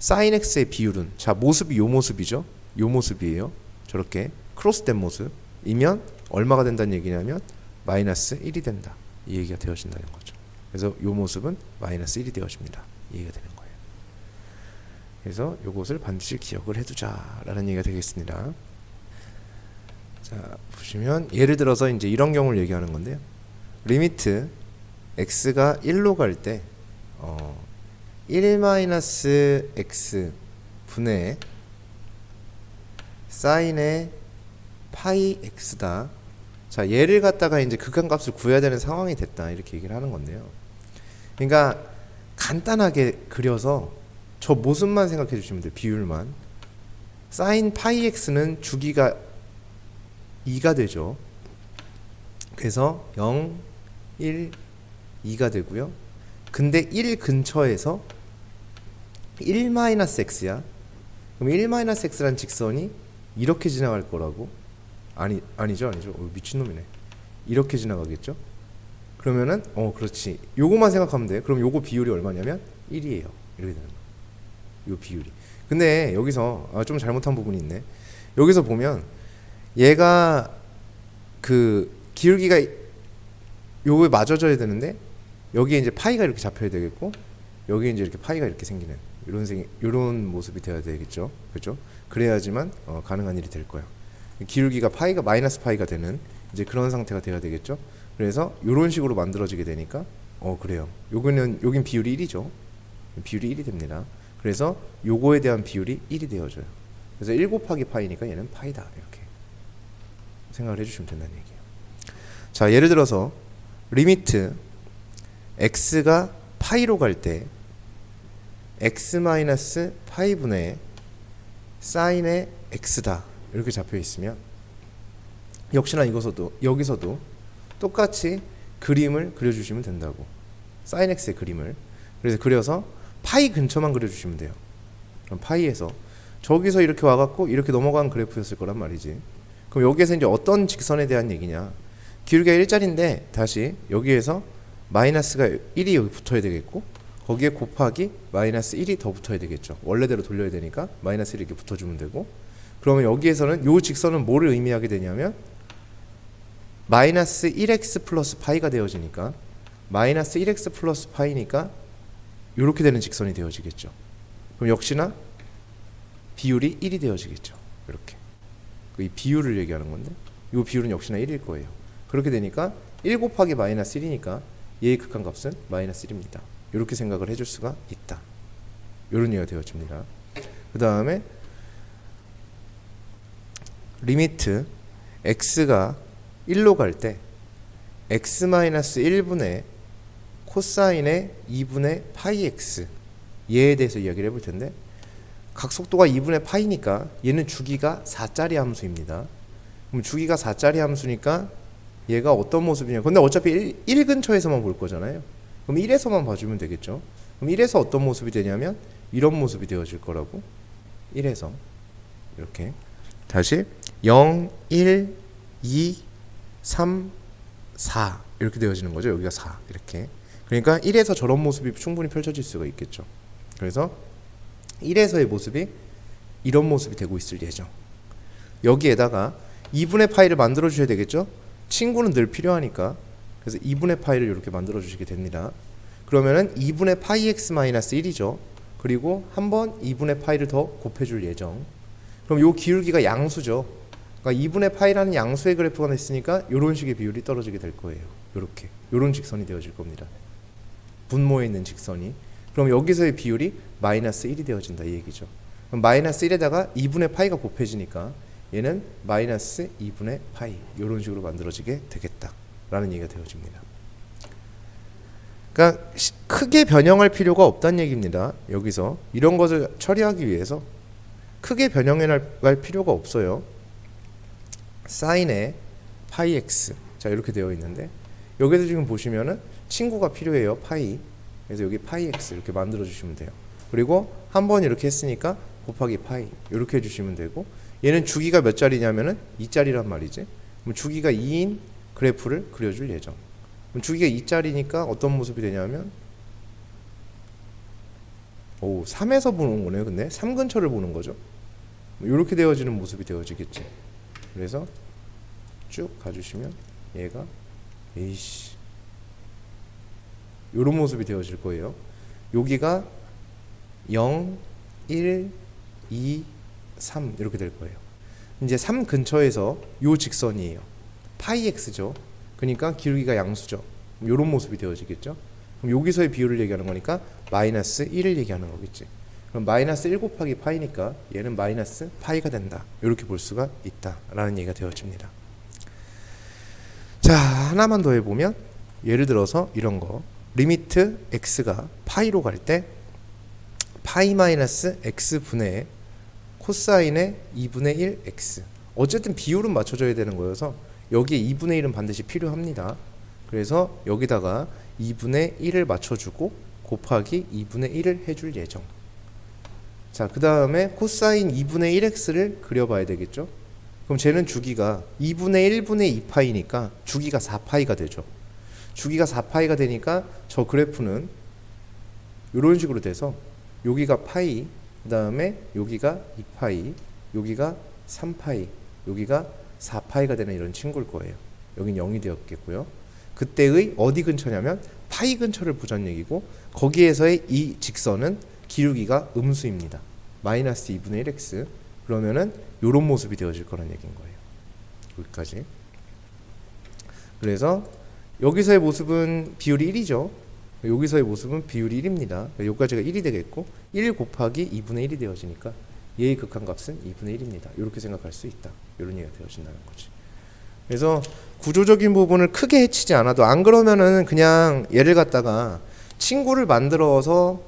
S3: sin x의 비율은 자 모습이 요 모습이죠. 요 모습이에요. 저렇게 크로스된 모습이면 얼마가 된다는 얘기냐면 마이너스 1이 된다. 이 얘기가 되어진다는 거죠. 그래서 요 모습은 마이너스 1이 되어집니다. 이 얘기가 되는 거예요. 그래서 요것을 반드시 기억을 해두자라는 얘기가 되겠습니다. 자 보시면 예를 들어서 이제 이런 경우를 얘기하는 건데요. 리미트 x가 1로 갈 때 1-x 분의 사인의 파이 x다. 자 얘를 갖다가 이제 극한값을 구해야 되는 상황이 됐다. 이렇게 얘기를 하는 건데요. 그러니까 간단하게 그려서 저 모습만 생각해 주시면 돼요. 비율만. 사인 파이 x는 주기가 2가 되죠. 그래서 0, 1, 2가 되고요. 근데 1 근처에서 1-x야. 그럼 1-x라는 직선이 이렇게 지나갈 거라고? 아니죠. 미친놈이네. 이렇게 지나가겠죠? 그러면은 그렇지. 요거만 생각하면 돼. 그럼 요거 비율이 얼마냐면 1이에요. 이렇게 되는 거야. 요 비율이. 근데 여기서 좀 잘못한 부분이 있네. 여기서 보면 얘가 그 기울기가 요거에 맞아져야 되는데 여기에 이제 파이가 이렇게 잡혀야 되겠고 여기에 이제 이렇게 파이가 이렇게 생기는 이런 모습이 되어야 되겠죠. 그렇죠? 그래야지만 가능한 일이 될 거야. 기울기가 파이가 마이너스 파이가 되는 이제 그런 상태가 되어야 되겠죠. 그래서 이런 식으로 만들어지게 되니까 그래요. 여긴 비율이 1이죠. 비율이 1이 됩니다. 그래서 요거에 대한 비율이 1이 되어져요. 그래서 1 곱하기 파이니까 얘는 파이다. 이렇게 생각을 해주시면 된다는 얘기예요. 자, 예를 들어서 리미트 x가 파이로 갈 때 x 마이너스 파이분의 사인의 x다. 이렇게 잡혀 있으면 역시나 여기서도 똑같이 그림을 그려주시면 된다고. 사인 x의 그림을. 그래서 그려서 파이 근처만 그려주시면 돼요. 그럼 파이에서 저기서 이렇게 와갖고 이렇게 넘어간 그래프였을 거란 말이지. 그럼 여기에서 이제 어떤 직선에 대한 얘기냐. 기울기가 1짜리인데 다시 여기에서 마이너스가 1이 여기 붙어야 되겠고 거기에 곱하기 마이너스 1이 더 붙어야 되겠죠. 원래대로 돌려야 되니까 마이너스 1이 이렇게 붙어주면 되고 그러면 여기에서는 요 직선은 뭐를 의미하게 되냐면 마이너스 1x 플러스 파이가 되어지니까 마이너스 1x 플러스 파이니까 이렇게 되는 직선이 되어지겠죠. 그럼 역시나 비율이 1이 되어지겠죠. 이렇게 이 비율을 얘기하는 건데 이 비율은 역시나 1일 거예요. 그렇게 되니까 1 곱하기 마이너스 1이니까 얘의 극한값은 마이너스 1입니다. 이렇게 생각을 해줄 수가 있다. 이런 얘기가 되어집니다. 그 다음에 리미트 x가 1로 갈 때 x 마이너스 1분의 코사인의 2분의 파이 x 얘에 대해서 이야기를 해볼 텐데 각속도가 2분의 파이니까 얘는 주기가 4짜리 함수입니다. 그럼 주기가 4짜리 함수니까 얘가 어떤 모습이냐. 근데 어차피 1 근처에서만 볼 거잖아요. 그럼 1에서만 봐주면 되겠죠. 그럼 1에서 어떤 모습이 되냐면 이런 모습이 되어질 거라고. 1에서 이렇게 다시 0, 1, 2, 3, 4 이렇게 되어지는 거죠. 여기가 4 이렇게. 그러니까 1에서 저런 모습이 충분히 펼쳐질 수가 있겠죠. 그래서 1에서의 모습이 이런 모습이 되고 있을 예정. 여기에다가 2분의 파이를 만들어 주셔야 되겠죠. 친구는 늘 필요하니까. 그래서 2분의 파이를 이렇게 만들어 주시게 됩니다. 그러면은 2분의 파이 x 마이너스 1이죠. 그리고 한번 2분의 파이를 더 곱해줄 예정. 그럼 요 기울기가 양수죠. 그러니까 2분의 파이라는 양수의 그래프가 있으니까 이런 식의 비율이 떨어지게 될 거예요. 이렇게 이런 직선이 되어질 겁니다. 분모에 있는 직선이. 그럼 여기서의 비율이 마이너스 1이 되어진다 이 얘기죠. 그럼 마이너스 1에다가 2분의 파이가 곱해지니까 얘는 마이너스 2분의 파이 이런 식으로 만들어지게 되겠다라는 얘기가 되어집니다. 그러니까 크게 변형할 필요가 없다는 얘기입니다. 여기서 이런 것을 처리하기 위해서 크게 변형해 갈 필요가 없어요. 사인의 파이 x 자 이렇게 되어 있는데 여기서 지금 보시면은 친구가 필요해요. 파이. 그래서 여기 파이 x 이렇게 만들어 주시면 돼요. 그리고 한 번 이렇게 했으니까 곱하기 파이 이렇게 해주시면 되고 얘는 주기가 몇 짜리냐면은 2짜리란 말이지. 그럼 주기가 2인 그래프를 그려줄 예정. 그럼 주기가 2짜리니까 어떤 모습이 되냐면 3에서 보는 거네요. 근데 3 근처를 보는 거죠. 이렇게 되어지는 모습이 되어지겠지. 그래서 쭉 가주시면 얘가 이런 모습이 되어질 거예요. 여기가 0, 1, 2, 3 이렇게 될 거예요. 이제 3 근처에서 요 직선이에요. 파이 x죠. 그러니까 기울기가 양수죠. 이런 모습이 되어지겠죠. 그럼 여기서의 비율을 얘기하는 거니까 마이너스 1을 얘기하는 거겠지. 그럼 마이너스 1 곱하기 파이니까 얘는 마이너스 파이가 된다. 이렇게 볼 수가 있다라는 얘기가 되어집니다. 자, 하나만 더 해보면 예를 들어서 이런 거 리미트 x가 파이로 갈 때 파이 마이너스 x분의 코사인의 2분의 1 x. 어쨌든 비율은 맞춰줘야 되는 거여서 여기에 2분의 1은 반드시 필요합니다. 그래서 여기다가 2분의 1을 맞춰주고 곱하기 2분의 1을 해줄 예정. 자, 그 다음에 코사인 2분의 1x를 그려봐야 되겠죠. 그럼 쟤는 주기가 2분의 1분의 2파이니까 주기가 4파이가 되죠. 주기가 4파이가 되니까 저 그래프는 이런 식으로 돼서 여기가 파이, 그 다음에 여기가 2파이, 여기가 3파이, 여기가 4파이가 되는 이런 친구일 거예요. 여긴 0이 되었겠고요. 그때의 어디 근처냐면 파이 근처를 보자는 얘기고, 거기에서의 이 직선은 기울기가 음수입니다. 마이너스 2분의 1x. 그러면은 이런 모습이 되어질 거란 얘기인 거예요. 여기까지. 그래서 여기서의 모습은 비율이 1이죠. 여기서의 모습은 비율이 1입니다. 여기까지가 1이 되겠고 1 곱하기 2분의 1이 되어지니까 얘의 극한값은 2분의 1입니다. 이렇게 생각할 수 있다. 이런 얘기가 되어진다는 거지. 그래서 구조적인 부분을 크게 해치지 않아도, 안 그러면은 그냥 얘를 갖다가 친구를 만들어서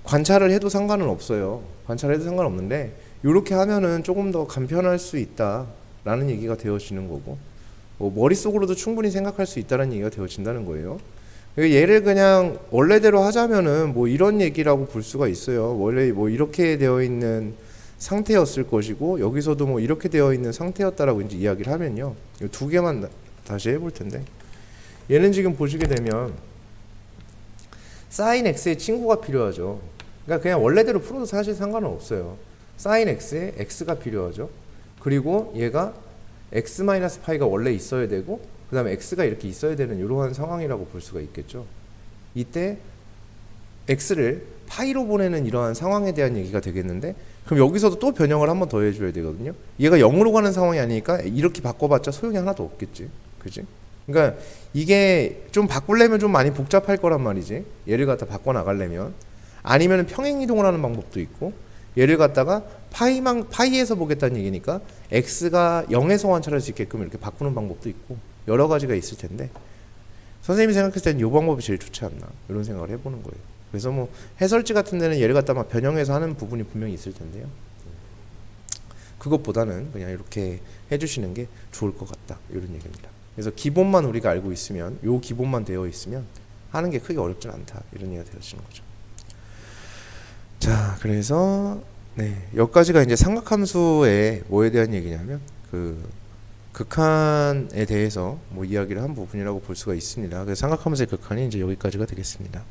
S3: 관찰을 해도 상관은 없어요. 관찰해도 상관없는데 이렇게 하면은 조금 더 간편할 수 있다라는 얘기가 되어지는 거고, 뭐 머릿속으로도 충분히 생각할 수 있다는 얘기가 되어진다는 거예요. 얘를 그냥 원래대로 하자면은 뭐 이런 얘기라고 볼 수가 있어요. 원래 뭐 이렇게 되어 있는 상태였을 것이고 여기서도 뭐 이렇게 되어 있는 상태였다라고 이제 이야기를 하면요. 이 두 개만 다시 해볼 텐데, 얘는 지금 보시게 되면 사인 x의 친구가 필요하죠. 그러니까 그냥 원래대로 풀어도 사실 상관은 없어요. 사인 x에 x가 필요하죠. 그리고 얘가 x-파이가 원래 있어야 되고 그 다음에 x가 이렇게 있어야 되는 이러한 상황이라고 볼 수가 있겠죠. 이때 x를 파이로 보내는 이러한 상황에 대한 얘기가 되겠는데, 그럼 여기서도 또 변형을 한 번 더 해줘야 되거든요. 얘가 0으로 가는 상황이 아니니까 이렇게 바꿔봤자 소용이 하나도 없겠지. 그지? 그러니까 이게 좀 바꾸려면 좀 많이 복잡할 거란 말이지. 얘를 갖다 바꿔나가려면. 아니면 평행 이동을 하는 방법도 있고, 얘를 갖다가 파이에서 보겠다는 얘기니까 x가 0에서 관찰할 수 있게끔 이렇게 바꾸는 방법도 있고 여러 가지가 있을 텐데, 선생님이 생각했을 때는 이 방법이 제일 좋지 않나 이런 생각을 해보는 거예요. 그래서 뭐 해설지 같은 데는 얘를 갖다 막 변형해서 하는 부분이 분명히 있을 텐데요. 그것보다는 그냥 이렇게 해주시는 게 좋을 것 같다 이런 얘기입니다. 그래서 기본만 우리가 알고 있으면, 요 기본만 되어 있으면 하는 게 크게 어렵진 않다 이런 얘기가 되어지는 거죠. 자, 그래서 여기까지가 이제 삼각함수의 뭐에 대한 얘기냐면 그 극한에 대해서 뭐 이야기를 한 부분이라고 볼 수가 있습니다. 그래서 삼각함수의 극한이 이제 여기까지가 되겠습니다.